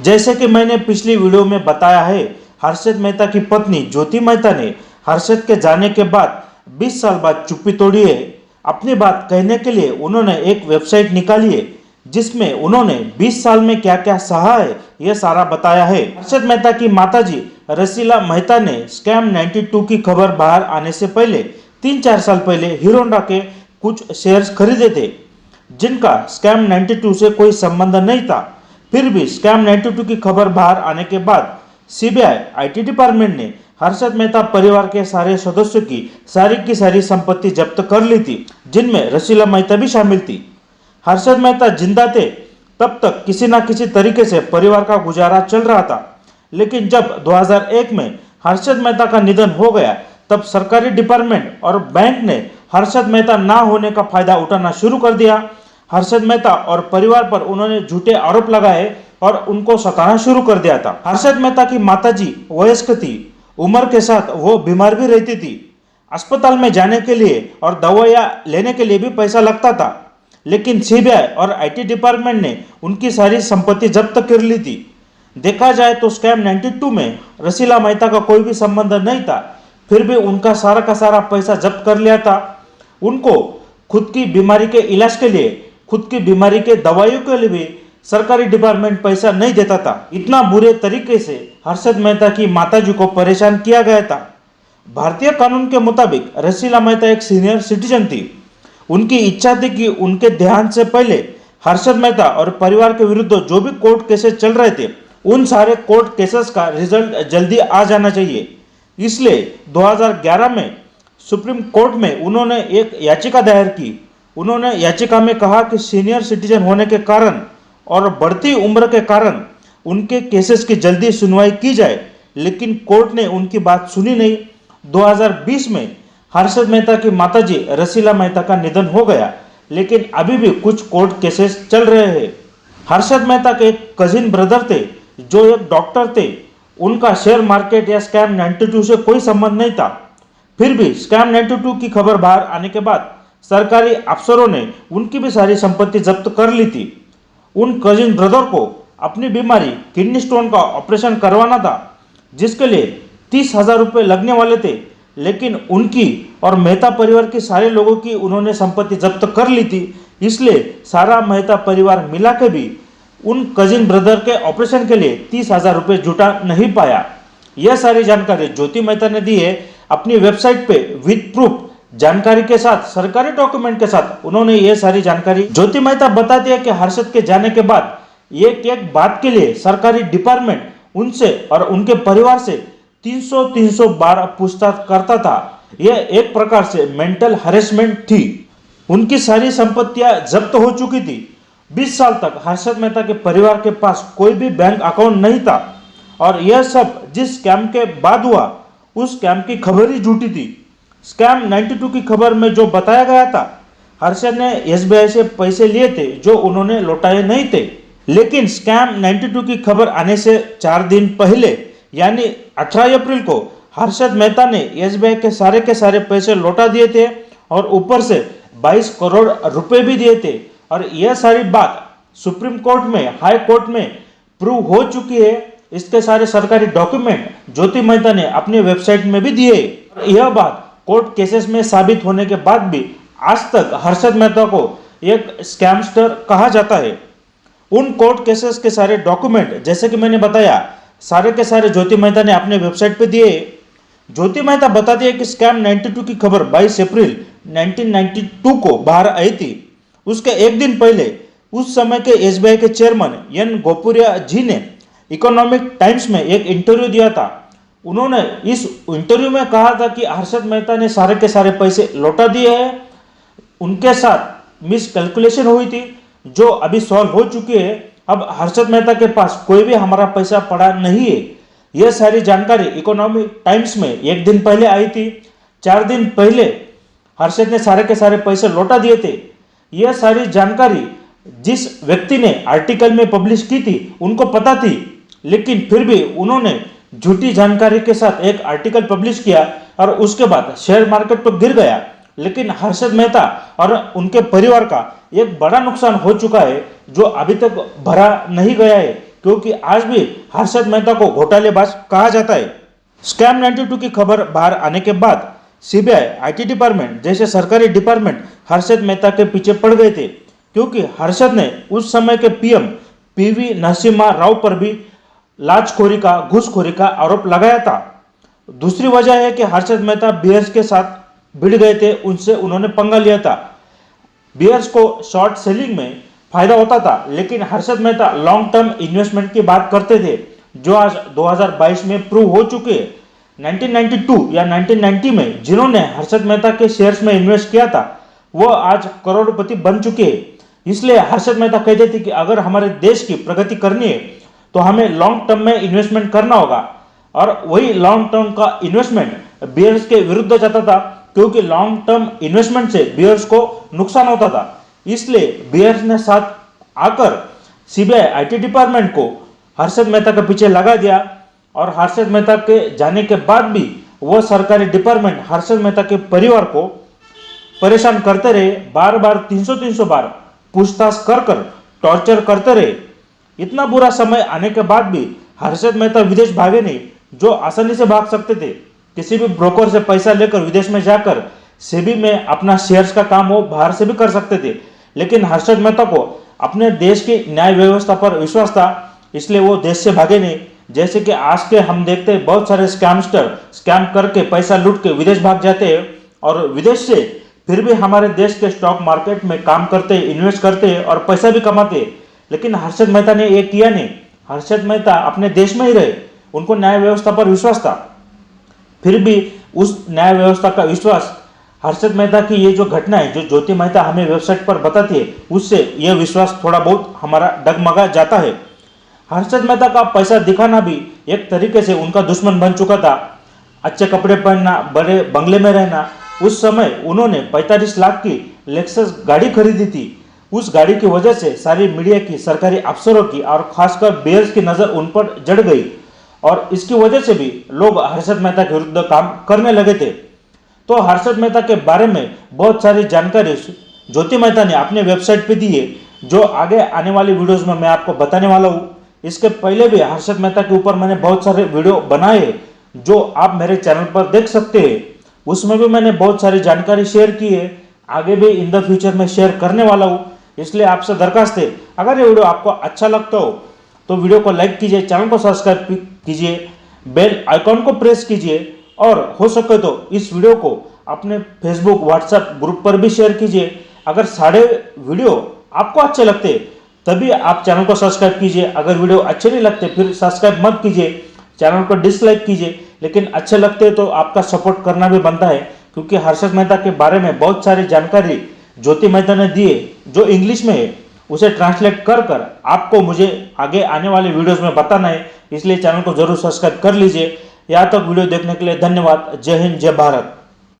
जैसे कि मैंने पिछली वीडियो में बताया है, हर्षद मेहता की पत्नी ज्योति मेहता ने हर्षद के जाने के बाद 20 साल बाद चुप्पी तोड़ी है। अपनी बात कहने के लिए उन्होंने एक वेबसाइट निकाली है जिसमें उन्होंने 20 साल में क्या क्या सहा है यह सारा बताया है। हर्षद मेहता की माताजी रसीला मेहता ने स्कैम 92 की खबर बाहर आने से पहले 3-4 साल पहले हीरो होंडा के कुछ शेयर्स खरीदे थे जिनका स्कैम 92 से कोई संबंध नहीं था। फिर भी स्कैम 92 की खबर बाहर आने के बाद सीबीआई आईटी डिपार्टमेंट ने हर्षद मेहता परिवार के सारे सदस्यों की सारी संपत्ति जब्त कर ली थी, जिनमें रसीला मेहता भी शामिल थी। हर्षद मेहता जिंदा थे तब तक किसी न किसी तरीके से परिवार का गुजारा चल रहा था, लेकिन जब 2001 में हर्षद मेहता का निधन हो गया तब सरकारी डिपार्टमेंट और बैंक ने हर्षद मेहता ना होने का फायदा उठाना शुरू कर दिया। हर्षद मेहता और परिवार पर उन्होंने झूठे आरोप लगाए और उनको सताना शुरू कर दिया था। हर्षद मेहता की माताजी वयस्क थी, उम्र के साथ वो बीमार भी रहती थी। अस्पताल में जाने के लिए और दवाइयाँ लेने के लिए भी पैसा लगता था, लेकिन सीबीआई और आईटी डिपार्टमेंट ने उनकी सारी संपत्ति जब्त कर ली थी। देखा जाए तो स्कैम 92 में रसीला मेहता का कोई भी संबंध नहीं था, फिर भी उनका सारा का सारा पैसा जब्त कर लिया था। उनको खुद की बीमारी के इलाज के लिए, खुद की बीमारी के दवाइयों के लिए भी सरकारी डिपार्टमेंट पैसा नहीं देता था। इतना बुरे तरीके से हर्षद मेहता की माताजी को परेशान किया गया था। भारतीय कानून के मुताबिक रसीला मेहता एक सीनियर सिटीजन थी। उनकी इच्छा थी कि उनके देहांत से पहले हर्षद मेहता और परिवार के विरुद्ध जो भी कोर्ट केसेस चल रहे थे उन सारे कोर्ट केसेस का रिजल्ट जल्दी आ जाना चाहिए। इसलिए 2011 में सुप्रीम कोर्ट में उन्होंने एक याचिका दायर की। उन्होंने याचिका में कहा कि सीनियर सिटीजन होने के कारण और बढ़ती उम्र के कारण उनके केसेस की जल्दी सुनवाई की जाए, लेकिन कोर्ट ने उनकी बात सुनी नहीं। 2020 में हर्षद मेहता की माताजी रसीला मेहता का निधन हो गया, लेकिन अभी भी कुछ कोर्ट केसेस चल रहे हैं। हर्षद मेहता के एक कजिन ब्रदर थे जो एक डॉक्टर थे। उनका शेयर मार्केट या स्कैम 92 से कोई संबंध नहीं था। फिर भी स्कैम 92 की खबर बाहर आने के बाद सरकारी अफसरों ने उनकी भी सारी संपत्ति जब्त कर ली थी। उन कजिन ब्रदर को अपनी बीमारी किडनी स्टोन का ऑपरेशन करवाना था, जिसके लिए 30,000 रुपये लगने वाले थे, लेकिन उनकी और मेहता परिवार के सारे लोगों की उन्होंने संपत्ति जब्त कर ली थी। इसलिए सारा मेहता परिवार मिला के भी उन कजिन ब्रदर के ऑपरेशन के लिए 30,000 रुपये जुटा नहीं पाया। यह सारी जानकारी ज्योति मेहता ने दी है अपनी वेबसाइट पे विद प्रूफ जानकारी के साथ, सरकारी डॉक्यूमेंट के साथ उन्होंने ये सारी जानकारी। ज्योति मेहता बताती है कि हर्षद के जाने के बाद एक बात के लिए सरकारी डिपार्टमेंट उनसे और उनके परिवार से 300 बार पूछताछ करता था। यह एक प्रकार से मेंटल हरेसमेंट थी। उनकी सारी संपत्तियां जब्त हो चुकी थी। 20 साल तक हर्षद मेहता के परिवार के पास कोई भी बैंक अकाउंट नहीं था, और यह सब जिस स्कैम के बाद हुआ उस स्कैम की खबर ही झूठी थी। स्कैम 92 की खबर में जो बताया गया था, हर्षद ने एसबीआई से पैसे लिए थे जो उन्होंने लौटाए नहीं थे, लेकिन स्कैम 92 की खबर आने से 4 दिन पहले यानी 18 अप्रैल को हर्षद मेहता ने एसबीआई के सारे पैसे लौटा दिए थे और ऊपर से 22 करोड़ रुपए भी दिए थे। और यह सारी बात सुप्रीम कोर्ट में, हाई कोर्ट में प्रूव हो चुकी है। इसके सारे सरकारी डॉक्यूमेंट ज्योति मेहता ने अपनी वेबसाइट में भी दिए। यह बात कोर्ट केसेस में साबित होने के बाद भी आज तक हर्षद मेहता को एक स्कैमस्टर कहा जाता है। उन कोर्ट केसेस के सारे डॉक्यूमेंट जैसे कि मैंने बताया सारे के सारे ज्योति मेहता ने अपने वेबसाइट पे दिए। ज्योति मेहता बताती है कि स्कैम 92 की खबर 22 अप्रैल 1992 को बाहर आई थी। उसके एक दिन पहले उस समय के एसबीआई के चेयरमैन एन गोपुरिया जी ने इकोनॉमिक टाइम्स में एक इंटरव्यू दिया था। उन्होंने इस इंटरव्यू में कहा था कि हर्षद मेहता ने सारे के सारे पैसे लौटा दिए हैं। उनके साथ मिस कैलकुलेशन हुई थी जो अभी सॉल्व हो चुकी है। अब हर्षद मेहता के पास कोई भी हमारा पैसा पड़ा नहीं है। यह सारी जानकारी इकोनॉमिक टाइम्स में एक दिन पहले आई थी। 4 दिन पहले हर्षद ने सारे के सारे पैसे लौटा दिए थे। यह सारी जानकारी जिस व्यक्ति ने आर्टिकल में पब्लिश की थी उनको पता थी, लेकिन फिर भी उन्होंने झूठी जानकारी के साथ एक आर्टिकल पब्लिश किया और उसके बाद शेयर मार्केट तो गिर गया। लेकिन हर्षद मेहता और उनके परिवार का एक बड़ा नुकसान हो चुका है जो अभी तक भरा नहीं गया है। क्योंकि आज भी हर्षद मेहता को घोटालेबाज कहा जाता है। स्कैम 92 की खबर बाहर आने के बाद सीबीआई, आईटी डिपार्टमेंट जैसे सरकारी डिपार्टमेंट हर्षद मेहता के पीछे पड़ गए थे, क्योंकि हर्षद ने उस समय के पीएम पीवी नरसिम्हा राव पर भी लांचखोरी का, घूसखोरी का आरोप लगाया था। दूसरी वजह है कि हर्षद मेहता बियर्स के साथ भिड़ गए थे, उनसे उन्होंने पंगा लिया था। बियर्स को शॉर्ट सेलिंग में फायदा होता था, लेकिन Harshad Mehta long term investment की बात करते थे, जो आज 2022 में प्रूव हो चुके हैं। 1992 या 1990 में जिन्होंने हर्षद मेहता के शेयर्स में इन्वेस्ट किया था, वो आज करोड़पति बन चुके हैं। इसलिए हर्षद मेहता कहते थे कि अगर हमारे देश की प्रगति करनी है तो हमें लॉन्ग टर्म में इन्वेस्टमेंट करना होगा, और वही लॉन्ग टर्म का इन्वेस्टमेंट बियर्स के विरुद्ध जाता था, क्योंकि लॉन्ग टर्म इन्वेस्टमेंट से बियर्स को नुकसान होता था। इसलिए बियर्स ने साथ आकर सीबीआई, आईटी डिपार्टमेंट को हर्षद मेहता के पीछे लगा दिया, और हर्षद मेहता के जाने के बाद भी वो सरकारी डिपार्टमेंट हर्षद मेहता के परिवार को परेशान करते रहे। बार बार 300 बार पूछताछ कर टॉर्चर करते रहे। इतना बुरा समय आने के बाद भी हर्षद मेहता विदेश भागे नहीं, जो आसानी से भाग सकते थे। किसी भी ब्रोकर से पैसा लेकर विदेश में जाकर सेबी में अपना शेयर्स का काम वो बाहर से भी कर सकते थे, लेकिन हर्षद मेहता को अपने देश की न्याय व्यवस्था पर विश्वास था, इसलिए वो देश से भागे नहीं। जैसे कि आज के हम देखते हैं बहुत सारे स्कैमस्टर स्कैम करके पैसा लूट के विदेश भाग जाते हैं, और विदेश से फिर भी हमारे देश के स्टॉक मार्केट में काम करते हैं, इन्वेस्ट करते हैं और पैसा भी कमाते हैं। लेकिन हर्षद मेहता ने ये किया नहीं। हर्षद मेहता अपने देश में ही रहे, उनको न्याय व्यवस्था पर विश्वास था। फिर भी उस न्याय व्यवस्था का विश्वास, हर्षद मेहता की ये जो घटना है, जो ज्योति मेहता हमें वेबसाइट पर बताती है, उससे यह विश्वास थोड़ा बहुत हमारा डगमगा जाता है। हर्षद मेहता का पैसा दिखाना भी एक तरीके से उनका दुश्मन बन चुका था। अच्छे कपड़े पहनना, बड़े बंगले में रहना। उस समय उन्होंने 45 लाख की लेक्सस गाड़ी खरीदी थी। उस गाड़ी की वजह से सारी मीडिया की, सरकारी अफसरों की और खासकर बियर्स की नज़र उन पर जड़ गई, और इसकी वजह से भी लोग हर्षद मेहता के विरुद्ध काम करने लगे थे। तो हर्षद मेहता के बारे में बहुत सारी जानकारी ज्योति मेहता ने अपने वेबसाइट पे दी है, जो आगे आने वाली वीडियोस में मैं आपको बताने वाला हूँ। इसके पहले भी हर्षद मेहता के ऊपर मैंने बहुत सारे वीडियो बनाए हैं, जो आप मेरे चैनल पर देख सकते हैं। उसमें भी मैंने बहुत सारी जानकारी शेयर की है, आगे भी इन द फ्यूचर में शेयर करने वाला हूँ। इसलिए आपसे दरखास्त है, अगर ये वीडियो आपको अच्छा लगता हो तो वीडियो को लाइक कीजिए, चैनल को सब्सक्राइब कीजिए, बेल आइकॉन को प्रेस कीजिए, और हो सके तो इस वीडियो को अपने फेसबुक, व्हाट्सएप ग्रुप पर भी शेयर कीजिए। अगर सारे वीडियो आपको अच्छे लगते तभी आप चैनल को सब्सक्राइब कीजिए। अगर वीडियो अच्छे नहीं लगते फिर सब्सक्राइब मत कीजिए, चैनल को डिसलाइक कीजिए। लेकिन अच्छे लगते तो आपका सपोर्ट करना भी बनता है, क्योंकि हर्षद मेहता के बारे में बहुत सारी जानकारी ज्योति मेहता ने दी है, जो इंग्लिश में है। उसे ट्रांसलेट कर आपको मुझे आगे आने वाले वीडियोस में बताना है, इसलिए चैनल को जरूर सब्सक्राइब कर लीजिए। यहाँ तक वीडियो देखने के लिए धन्यवाद। जय हिंद, जय भारत।